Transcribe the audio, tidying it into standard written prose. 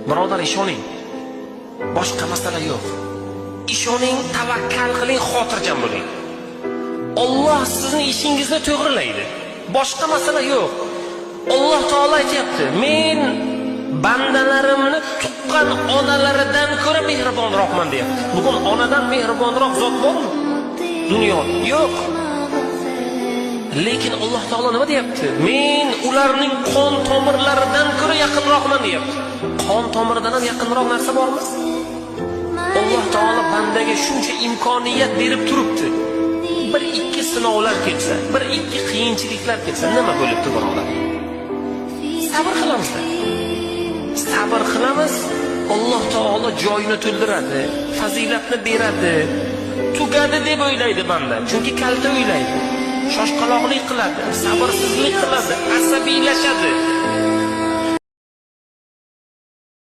Birodar, ishoning. Boshqa masala yo'q. Ishoning, tavakkal qiling, xotirjam bo'ling. Alloh sizning ishingizni to'g'rilaydi. Boshqa masala yo'q. Alloh taolo aytayapti, men bandalarimni tuqqan onalaridan ko'ra mehribonroqman deyapti. Bugun onadan mehribonroq zot bormi? Dunyoda yo'q. Lekin Alloh taolo nima deyapti? Men ularning qon tomirlaridan ko'ra yaqinroqman deyapti. Qon tomiridan ham yaqinroq narsa bormi? Alloh taolo bandaga shuncha imkoniyat berib turibdi. Bir ikki sinovlar kelsa, bir ikki qiyinchiliklar kelsa, nima bo'libdi birodar? Sabr qilamiz. Sabr qilamiz, Alloh taolo joyini to'ldiradi, fazilatni beradi. Tugadi deb o'ylaydi banda, chunki kalta o'ylaydi. Shoshqaloqlik qiladi, sabrsizlik qiladi, asabiylashadi.